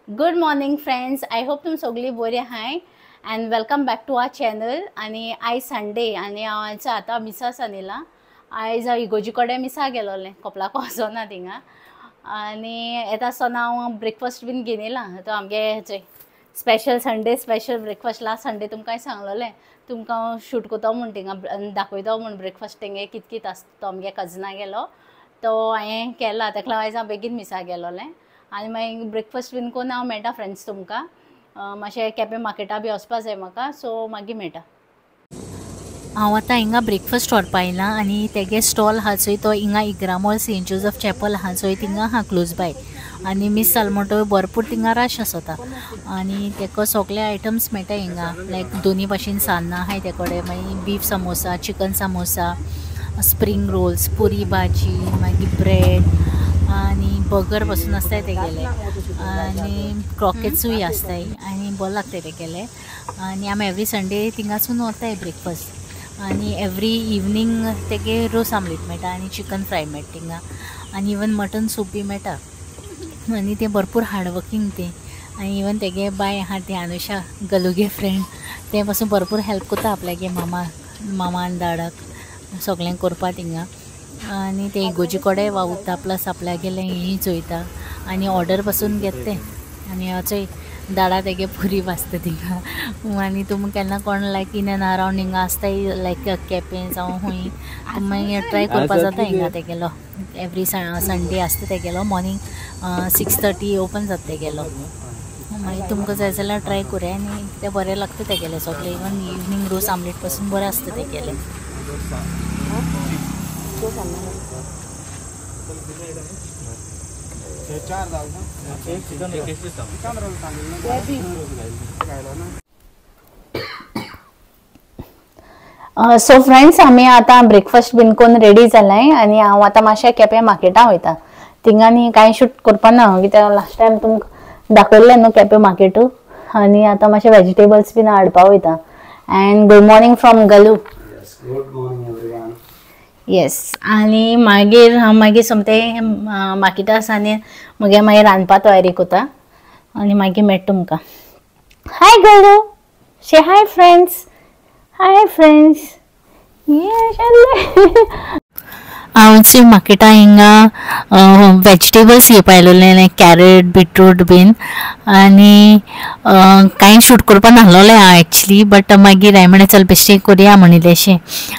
Good morning friends, I hope तुम सगळीं बरी आहाय and welcome back to our channel. आणि आयज संडे आणि हांव आतां मिसास आनिला. आयज हांव इगोजी कडेन मिसा गेलोलें, कपलाक वचोना थिंगा. आनी येता आसतना हांव ब्रेकफास्ट बीन घेवन येयलां. तो आमगे हेचें special Sunday special breakfast last Sunday तुमकां सांगलोलें तुमकां हांव शूट कोतो म्हूण थिंगा दाखयता म्हूण ब्रेकफास्ट तेंगे कित कित आसता तो आमगे कजना गेलो तो हांवें केला. ताका लागून आयज हांव बेगीन मिसा गेलोलें आनी मागीर ब्रेकफास्ट बीन करून हांव मेळटा फ्रेंड्स तुमकां. मातशें केपें मार्केटा बी वचपा जाय म्हाका, सो मागीर मेळटा. हांव आतां हिंगा ब्रेकफास्ट व्हरपा आयलां आनी तेगे स्टॉल आहा चोय तो हिंगा इग्रामोल सेंट जोसेफ चॅपल आहा चोय थिंगा आहा क्लोज बाय. आनी मिस जाल म्हणटकीर भरपूर थिंगा रश आसता आनी तेका सगळे आयटम्स मेळटा हिंगा. लायक दोनी भाशेन सान्नां आहाय ते कडेन, मागीर beef samosa, chicken samosa, spring rolls, puri bhaji, मागीर ब्रेड आनी बर्गर पासून आसताय तेगेले आनी क्रॉकेट्सूय आसताय आनी बरें लागताय तेगेले. आनी आमी एवरी संडे थिंगासून वताय ब्रेकफास्ट. आनी एवरी इवनिंग तेगे रोस आमलेट मेळटा आनी चिकन फ्राय मेळटा थिंगा आनी इवन मटन सूप बी मेळटा. आनी ते भरपूर हार्डवर्कींग ते. आनी इवन तेगे बाय आहा ती अनुषा गलुगे फ्रेंड, ते पासून भरपूर हेल्प करता आपल्यागे मामा आनी दाडाक सगळें करपा थिंगा. आनी ते इगोजी कडेन वावुरता प्लस आपल्या गेले हेंय चोयता आनी ऑर्डर पासून घेता ते. आनी चोय दाडा तेगे पुरी भाजता थिंगा. आनी तुमी केन्ना कोण लायक इन एंड अरावंड हिंगा आसताय लायक केपें जावं खूंय मागीर ट्राय करपा जाता हिंगा तेगेलो. एवरी संडे आसता तेगेलो मॉर्निंग 6:30 ओपन जाता तेगेलो. मागीर तुमकां जाय जाल्यार ट्राय करूया आनी ते बरें लागता तेगेले सगळे. इवन इवनिंग रोस आमलेट पासून बरें आसता तेगेले. सो फ्रेंड्स, आमी आतां ब्रेकफास्ट बीन करून रेडी जालाय आनी हांव आतां मातशें केपें मार्केटां वयता. थिंगा न्ही कांय शूट करपा ना कित्याक लास्ट टायम तुमकां दाखयल्लें न्हू केपें मार्केट. आनी आतां मातशें वेजिटेबल्स बीन हाडपा वयता. End good morning from Galu. Good morning everyone. Yes. आनी मागीर हांव मागीर सोमतें मार्केटास आनी मागीर रांदपा तयारी कोता आनी मागीर मेळटा तुमकां. हाय गलू, शे हाय फ्रेंड्स. Hi friends. हांव मार्केटां हिंगा वेजिटेबल्स घेवपा आयलोलें लायक कॅरेट बीटरूट बीन. आनी कांय शूट करपा नाहलोलें हांव एक्चुली, बट मागीर हांवें म्हणलें चल बेश्टें करया म्हणिल्लेशें.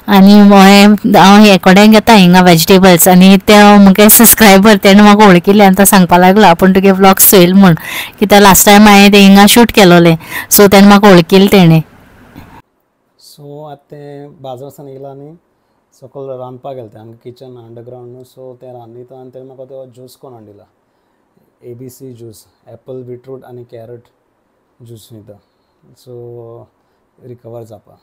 आनी हांव हे कडेन घेता हिंगा वेजिटेबल्स आनी ते म्हगे सब्सक्रायबर तेणें म्हाका वळखिल्लें आनी तो सांगपा लागलो आपूण तुगे व्लॉग्स चोयल म्हूण. कित्याक लास्ट टायम हांवें ते हिंगा शूट केलोलें सो तेणें म्हाका वळखिल्लें तेणें. सो आतां तें बाजारासान येयलां आनी सकयल रांदपाक गेलें तें आमगे किचन अंडरग्रावंड न्हू. सो तें रांदिता आनी तेणें म्हाका तो ज्यूस करून हाडिला. ABC ज्यूस, एप्पल बीटरूट आनी कॅरट ज्यूस वयता. सो रिकवर जावपा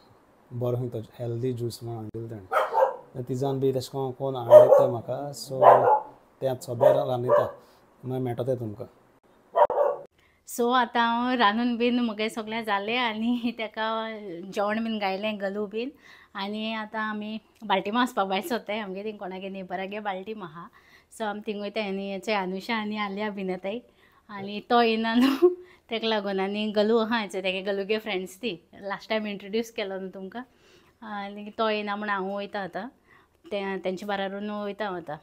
बरो खंय तो हेल्दी ज्यूस म्हणून हाडिल्लो तेणें. तिजान बी तशें करून कोण हाडटा म्हाका. सो तें आतां सद्या रांदिता मागीर मेळटा तें तुमकां. सो आतां हांव रांदून बीन म्हगे सगळें जालें आनी तेका जेवण बीन गायलें गलू बीन. आनी आतां आमी बाल्टीमा वचपाक भायर सरताय. आमगे थिंग कोणागे नेबरागे बाल्टीम आहा सो आमी थिंग वयताय. आनी हेचे अनुषा आनी आलिया बीन येताय आनी तो येना न्हू तेका लागून. आनी गलू आहा हेचे तेगे गलुगे फ्रेंड्स ती लास्ट टायम इंट्रोड्यूस केलो न्हू तुमकां. आनी तो येना म्हूण हांव वयता आतां तेंचे बाराबरून वयता हांव आतां.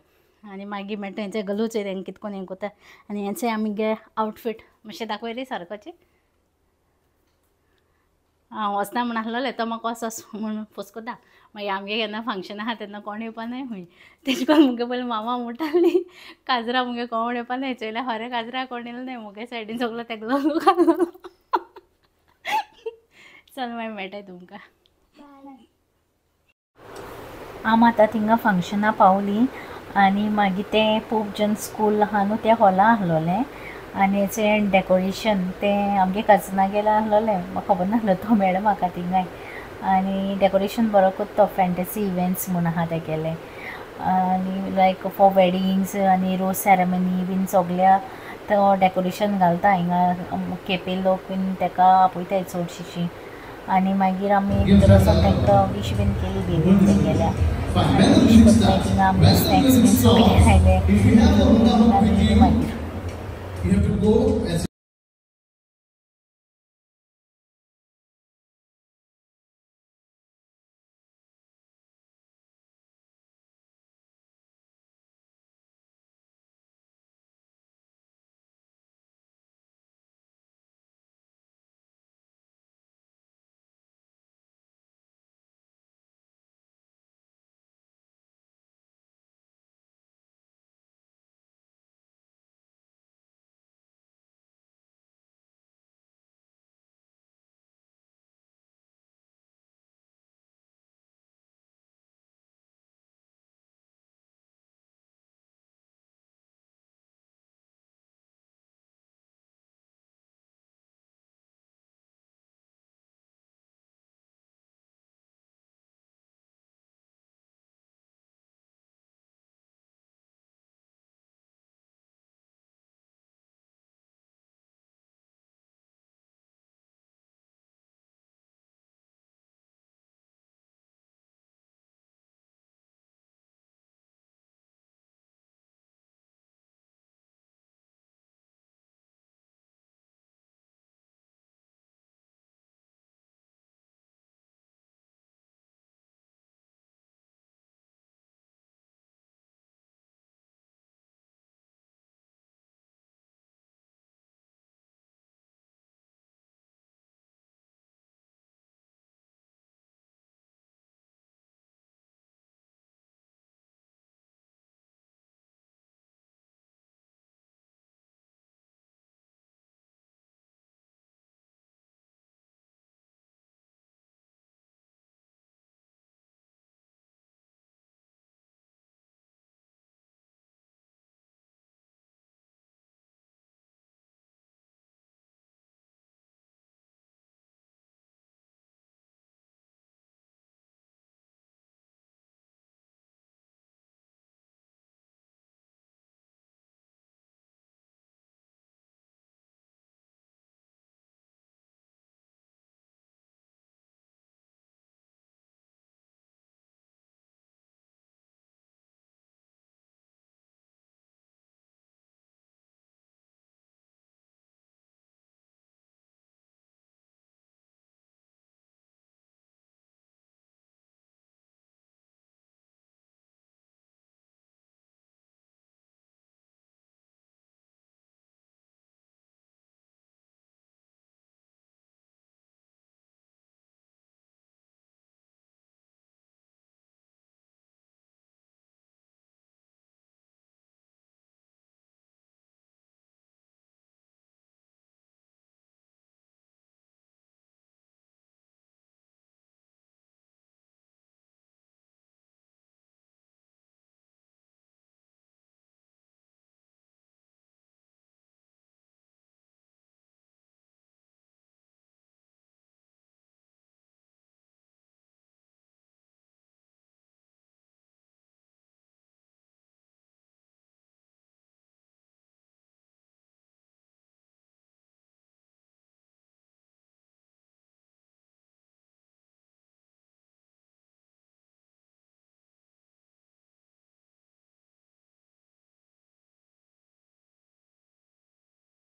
आनी मागीर मेळटा हेंचे गलूचे तेंकां कितें कोन्न हें कोता. आनी हेचे आमगे आउटफीट मातशें दाखय रे सारकोचें. हांव वचना म्हूण आसलोलें तो म्हाका वच म्हूण फोर्स कोता. मागीर आमगे केन्ना फंक्शन आहा तेन्ना कोण येवपा नाय खूंय. तेजे कोन्न मुगे पयलीं मामा म्हणटाली काजरा मुगे कोण येवपा नाय. चोयल्यार खरें काजरा कोण येयलो नाय. मुगे सायडीन सगलो तेगलो लोक आहलो. चल मागीर मेळटाय तुमकां. आम आतां थिंगा फंक्शना पावलीं आनी मागीर तें पोप जॉन स्कूल आहा न्हू तें हॉला आहलोलें. आनी हेचें डेकोरेशन तें आमगे कजना गेला आहलोलें. म्हाका खबर नाहलो तो मेळ्ळो म्हाका थिंगाय. आनी डेकोरेशन बरो कोत्तो फॅन्टसी इव्हेंट्स म्हूण आहा तेगेलें. आनी लायक फॉर वेडिंग्स आनी रोज सेरेमनी बीन सगल्या तो डेकोरेशन घालता हिंगा. केपें लोक बीन तेका आपयताय चडशीं. आनी मागीर आमी भितर वचोन तेंकां वीश बीन केली बेबीक तेंगेल्या. वीश कोत्ताय थिंगा आमगे स्नॅक्स बीन सगळे खायले आनी मागीर